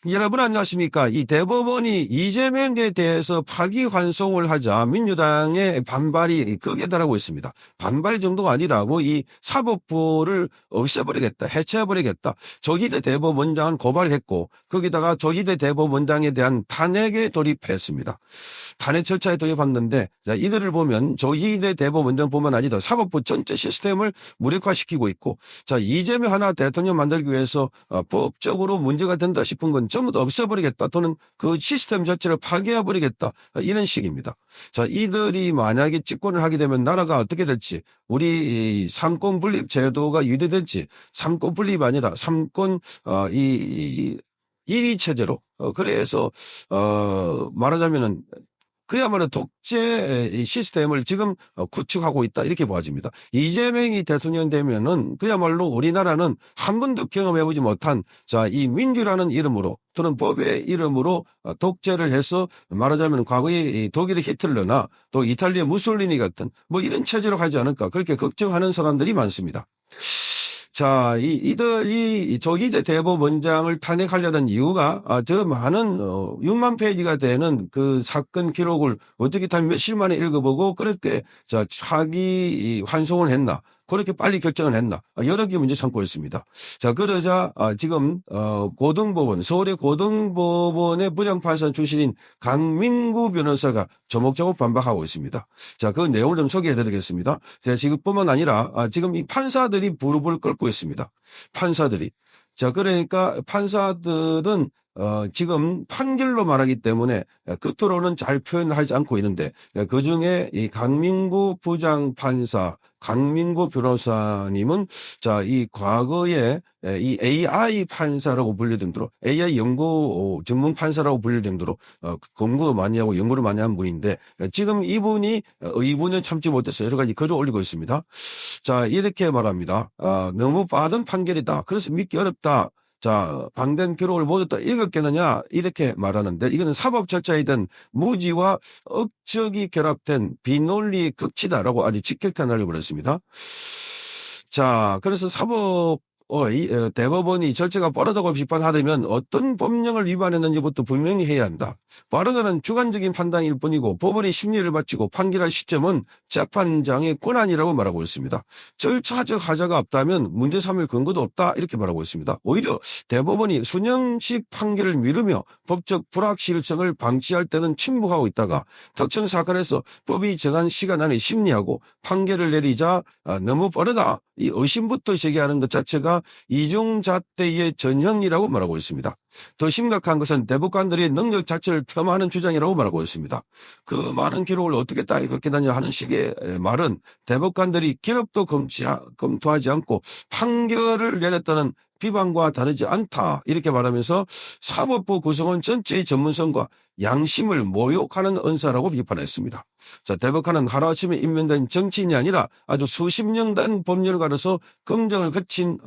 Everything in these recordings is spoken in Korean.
여러분 안녕하십니까? 이 대법원이 이재명에 대해서 파기환송을 하자 민주당의 반발이 극에 달하고 있습니다. 반발 정도가 아니라 뭐 이 사법부를 없애버리겠다, 해체해버리겠다. 조희대 대법원장은 고발했고 거기다가 조희대 대법원장에 대한 탄핵에 돌입했습니다. 탄핵 절차에 돌입했는데 자, 이들을 보면 조희대 대법원장뿐만 아니라 사법부 전체 시스템을 무력화시키고 있고 자 이재명 하나 대통령 만들기 위해서 법적으로 문제가 된다 싶은 건 전부 다 없애버리겠다 또는 그 시스템 자체를 파괴해버리겠다 이런 식입니다. 자 이들이 만약에 집권을 하게 되면 나라가 어떻게 될지 우리 삼권 분립 제도가 유지될지 삼권 분립이 아니라 삼권 이위 체제로 그래서 말하자면은 그야말로 독재 시스템을 지금 구축하고 있다 이렇게 보아집니다. 이재명이 대통령 되면은 그야말로 우리나라는 한 번도 경험해보지 못한 자, 이 민주라는 이름으로 또는 법의 이름으로 독재를 해서 말하자면 과거에 독일의 히틀러나 또 이탈리아 무솔리니 같은 뭐 이런 체제로 가지 않을까 그렇게 걱정하는 사람들이 많습니다. 자, 이들이 조희대 대법원장을 탄핵하려는 이유가 저 많은 6만 페이지가 되는 그 사건 기록을 어떻게 다 며칠 만에 읽어보고 그렇게 자 차기 환송을 했나 그렇게 빨리 결정을 했나 여러 개 문제 삼고 있습니다. 자 그러자 지금 고등법원 서울의 고등법원의 부장판사 출신인 강민구 변호사가 조목조목 반박하고 있습니다. 자 그 내용을 좀 소개해드리겠습니다. 제가 지금뿐만 아니라 지금 이 판사들이 부르부르 끓고 있습니다. 판사들이 자 그러니까 판사들은 지금 판결로 말하기 때문에 끝으로는 잘 표현하지 않고 있는데 그중에 이 강민구 부장판사 강민구 변호사님은 자, 이 과거에 이 AI 판사라고 불릴 정도로 AI 연구 전문 판사라고 불릴 정도로 공부를 많이 하고 연구를 많이 한 분인데 지금 이분이 의문을 참지 못해서 여러 가지 글을 올리고 있습니다. 자, 이렇게 말합니다. 너무 빠른 판결이다. 그래서 믿기 어렵다. 자, 방된 기록을 모두 다 읽었겠느냐 이렇게 말하는데 이거는 사법 절차이든 무지와 억측이 결합된 비논리 극치다라고 아주 직격탄 날려버렸습니다. 자, 그래서 대법원이 절차가 빠르다고 비판하려면 어떤 법령을 위반했는지부터 분명히 해야 한다. 빠르다는 주관적인 판단일 뿐이고 법원이 심리를 마치고 판결할 시점은 재판장의 권한이라고 말하고 있습니다. 절차적 하자가 없다면 문제 삼을 근거도 없다 이렇게 말하고 있습니다. 오히려 대법원이 수년씩 판결을 미루며 법적 불확실성을 방치할 때는 침묵하고 있다가 특정 사건에서 법이 정한 시간 안에 심리하고 판결을 내리자 너무 빠르다. 이 의심부터 제기하는 것 자체가 이중잣대의 전형이라고 말하고 있습니다. 더 심각한 것은 대법관들이 능력 자체를 폄하하는 주장이라고 말하고 있습니다. 그 많은 기록을 어떻게 다 읽었겠느냐 하는 식의 말은 대법관들이 기록도 검토하지 않고 판결을 내렸다는 비방과 다르지 않다 이렇게 말하면서 사법부 구성원 전체의 전문성과 양심을 모욕하는 언사라고 비판했습니다. 자, 대법관은 하루아침에 임명된 정치인이 아니라 아주 수십 년 된 법률가로서 검증을 거친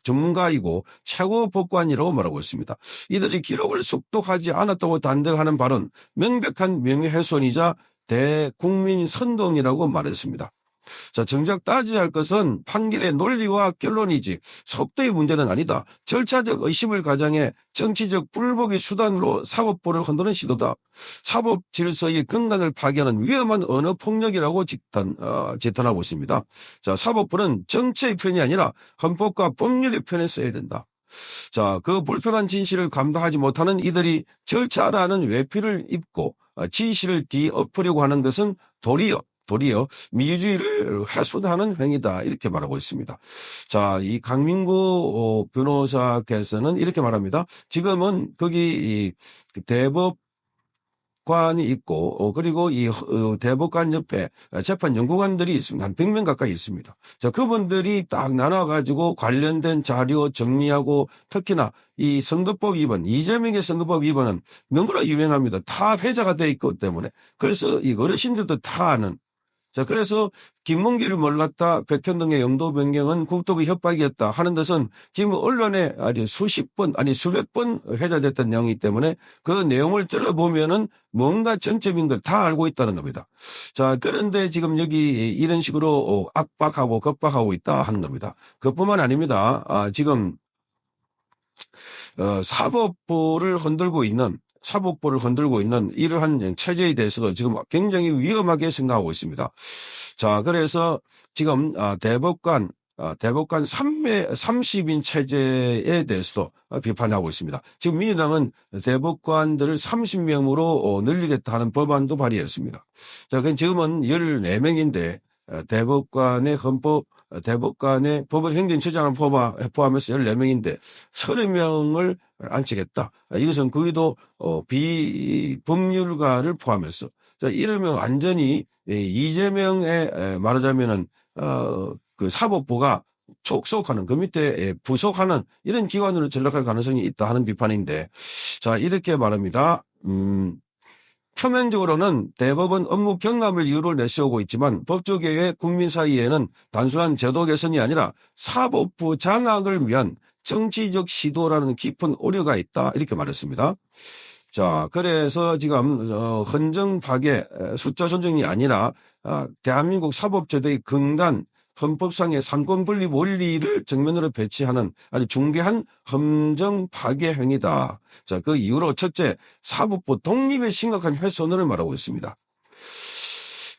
전문가이고 최고 법관이라고 말하고 있습니다. 이들이 기록을 속독하지 않았다고 단정하는 발언 명백한 명예훼손이자 대국민 선동이라고 말했습니다. 자, 정작 따져야 할 것은 판결의 논리와 결론이지 속도의 문제는 아니다. 절차적 의심을 가장해 정치적 불복의 수단으로 사법부를 흔드는 시도다. 사법 질서의 근간을 파괴하는 위험한 언어 폭력이라고 재탄하고 있습니다. 자, 사법부는 정치의 편이 아니라 헌법과 법률의 편에 써야 된다. 자, 그 불편한 진실을 감당하지 못하는 이들이 절차라는 외피를 입고 진실을 뒤엎으려고 하는 것은 도리어 민주주의를 훼손하는 행위다 이렇게 말하고 있습니다. 자, 이 강민구 변호사께서는 이렇게 말합니다. 지금은 거기 대법관이 있고 그리고 이 대법관 옆에 재판 연구관들이 있습니다. 한 100명 가까이 있습니다. 자, 그분들이 딱 나눠가지고 관련된 자료 정리하고 특히나 이 선거법 위반, 이재명의 선거법 위반은 너무나 유명합니다. 다 회자가 돼 있기 때문에 그래서 이 어르신들도 다 아는 자, 그래서 김문기를 몰랐다. 백현동의 영도 변경은 국토부 협박이었다 하는 것은 지금 언론에 아주 수십 번, 아니 수백 번 회자됐던 내용이기 때문에 그 내용을 들어보면은 뭔가 전체민들 다 알고 있다는 겁니다. 자, 그런데 지금 여기 이런 식으로 압박하고 겁박하고 있다 하는 겁니다. 그뿐만 아닙니다. 지금 사법부를 흔들고 있는 이러한 체제에 대해서도 지금 굉장히 위험하게 생각하고 있습니다. 자, 그래서 지금 대법관 30인 체제에 대해서도 비판하고 있습니다. 지금 민주당은 대법관들을 30명으로 늘리겠다 하는 법안도 발의했습니다. 자, 그럼 지금은 14명인데 대법관의 법원 행정처장을 포함해서 14명인데 30명을 앉히겠다. 이것은 거기도 비법률가를 포함해서. 자, 이러면 완전히 이재명의 말하자면은 그 사법부가 속하는 그 밑에 부속하는 이런 기관으로 전락할 가능성이 있다 하는 비판인데, 자, 이렇게 말합니다. 표면적으로는 대법원 업무 경감을 이유로 내세우고 있지만 법조계의 국민 사이에는 단순한 제도 개선이 아니라 사법부 장악을 위한 정치적 시도라는 깊은 오류가 있다, 이렇게 말했습니다. 자, 그래서 지금 헌정 파괴, 숫자 조정이 아니라 대한민국 사법제도의 근간 헌법상의 상권분립 원리를 정면으로 배치하는 아주 중대한 헌정 파괴 행위다. 자, 그 이유로 첫째, 사법부 독립의 심각한 훼손을 말하고 있습니다.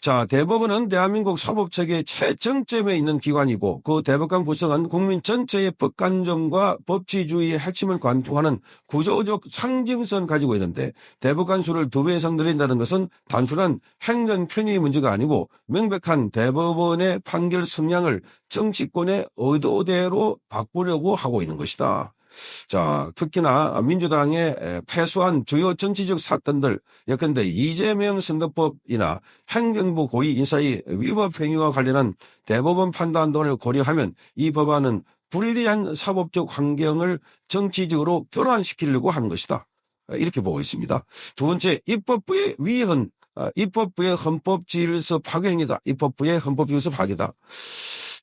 자, 대법원은 대한민국 사법체계의 최정점에 있는 기관이고 그 대법관 구성은 국민 전체의 법관정과 법치주의의 핵심을 관통하는 구조적 상징성을 가지고 있는데 대법관 수를 2배 이상 늘린다는 것은 단순한 행정 편의의 문제가 아니고 명백한 대법원의 판결 성향을 정치권의 의도대로 바꾸려고 하고 있는 것이다. 자, 특히나 민주당의 패소한 주요 정치적 사건들, 예컨대 이재명 선거법이나 행정부 고위 인사의 위법 행위와 관련한 대법원 판단 등을 고려하면 이 법안은 불리한 사법적 환경을 정치적으로 교란시키려고 하는 것이다. 이렇게 보고 있습니다. 두 번째, 입법부의 위헌, 입법부의 헌법질서 파괴행위다. 입법부의 헌법질서 파괴다.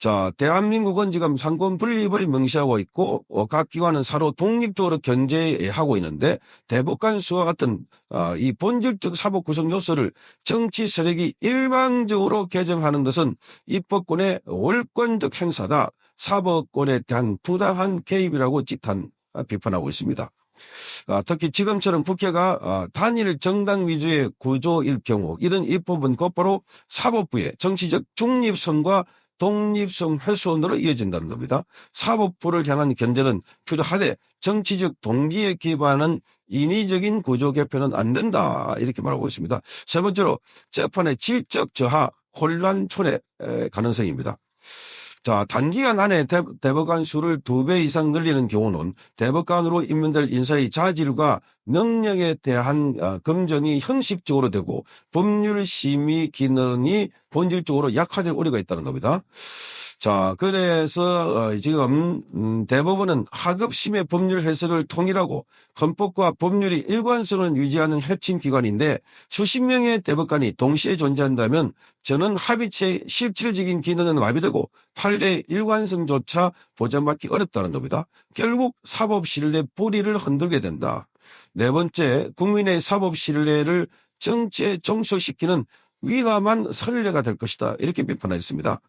자, 대한민국은 지금 상권 분립을 명시하고 있고 각 기관은 서로 독립적으로 견제하고 있는데 대법관 수와 같은 이 본질적 사법 구성 요소를 정치 세력이 일방적으로 개정하는 것은 입법권의 월권적 행사다. 사법권에 대한 부당한 개입이라고 비판하고 있습니다. 특히 지금처럼 국회가 단일 정당 위주의 구조일 경우 이런 입법은 곧바로 사법부의 정치적 중립성과 독립성 훼손으로 이어진다는 겁니다. 사법부를 향한 견제는 필요하되 정치적 동기에 기반한 인위적인 구조 개편은 안 된다, 이렇게 말하고 있습니다. 세 번째로 재판의 질적 저하, 혼란 초래 가능성입니다. 자, 단기간 안에 대법관 수를 2배 이상 늘리는 경우는 대법관으로 임명될 인사의 자질과 능력에 대한 검증이 형식적으로 되고 법률 심의 기능이 본질적으로 약화될 우려가 있다는 겁니다. 자, 그래서 지금 대법원은 하급심의 법률 해석을 통일하고 헌법과 법률이 일관성을 유지하는 협심기관인데 수십 명의 대법관이 동시에 존재한다면 저는 합의체의 실질적인 기능은 마비되고 판례의 일관성조차 보장받기 어렵다는 겁니다. 결국 사법 신뢰 뿌리를 흔들게 된다. 네 번째, 국민의 사법 신뢰를 정치에 종속시키는 위험한 선례가 될 것이다, 이렇게 비판했습니다.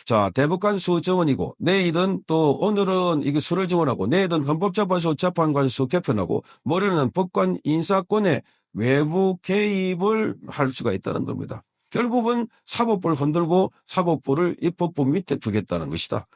자, 대법관 수 정원이고 내일은 또 오늘은 이게 수를 정원하고 내일은 헌법재판소 재판관 수 개편하고 모레는 법관 인사권에 외부 개입을 할 수가 있다는 겁니다. 결국은 사법부를 흔들고 사법부를 입법부 밑에 두겠다는 것이다.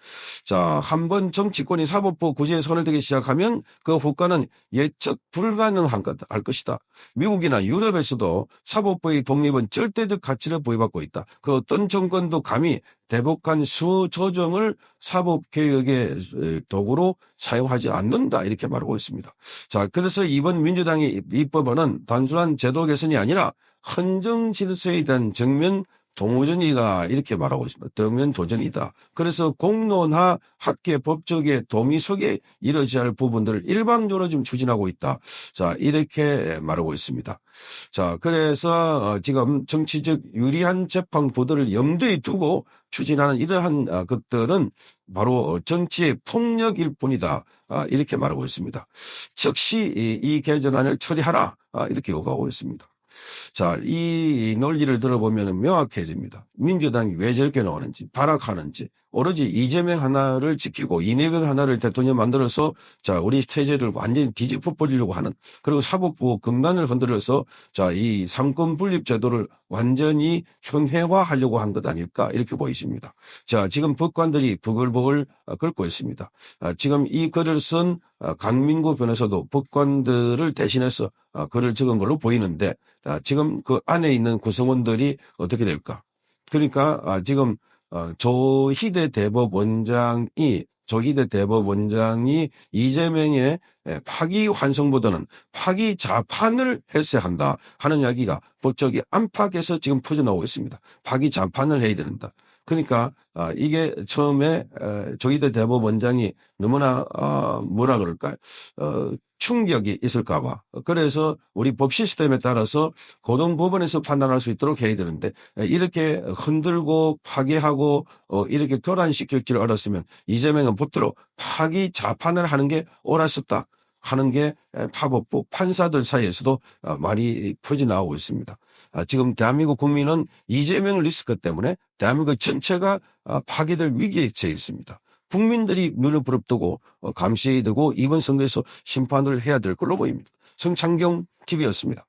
자, 한번 정치권이 사법부 구제에 손을 대기 시작하면 그 효과는 예측 불가능할 것이다. 미국이나 유럽에서도 사법부의 독립은 절대적 가치를 부여받고 있다. 그 어떤 정권도 감히 대법관 수 조정을 사법개혁의 도구로 사용하지 않는다, 이렇게 말하고 있습니다. 자, 그래서 이번 민주당의 입법안은 단순한 제도 개선이 아니라 헌정 질서에 대한 정면 동호전이다, 이렇게 말하고 있습니다. 정면 도전이다. 그래서 공론화 학계 법조계 도미 속에 이루어져야 할 부분들을 일방적으로 지금 추진하고 있다. 자, 이렇게 말하고 있습니다. 자, 그래서 지금 정치적 유리한 재판 구도를 염두에 두고 추진하는 이러한 것들은 바로 정치의 폭력일 뿐이다, 이렇게 말하고 있습니다. 즉시 이 개정안을 처리하라, 이렇게 요구하고 있습니다. 자, 이 논리를 들어보면 명확해집니다. 민주당이 왜 저렇게 나오는지, 발악하는지, 오로지 이재명 하나를 지키고 이낙연 하나를 대통령 만들어서 자, 우리 체제를 완전히 뒤집어 버리려고 하는, 그리고 사법부 금단을 흔들어서 자, 이 삼권 분립 제도를 완전히 현해화하려고 한 것 아닐까 이렇게 보이십니다. 자, 지금 법관들이 버글버글 끓고 있습니다. 지금 이 글을 쓴 강민구 변호사도 법관들을 대신해서 글을 적은 걸로 보이는데, 지금 그 안에 있는 구성원들이 어떻게 될까? 그러니까 지금 조희대 대법원장이 이재명의 파기환송보다는 파기자판을 했어야 한다 하는 이야기가 법조계 안팎에서 지금 퍼져나오고 있습니다. 파기자판을 해야 된다. 그러니까 이게 처음에 조희대 대법원장이 너무나 뭐라 그럴까요? 충격이 있을까 봐. 그래서 우리 법 시스템에 따라서 고등법원에서 판단할 수 있도록 해야 되는데, 이렇게 흔들고 파괴하고 이렇게 교란시킬 줄 알았으면 이재명은 법대로 파기 자판을 하는 게 옳았었다 하는 게 파법부 판사들 사이에서도 말이 퍼져나오고 있습니다. 지금 대한민국 국민은 이재명 리스크 때문에 대한민국 전체가 파괴될 위기에 처해 있습니다. 국민들이 눈을 부릅뜨고 감시해야 되고 이번 선거에서 심판을 해야 될 걸로 보입니다. 성창경 TV였습니다.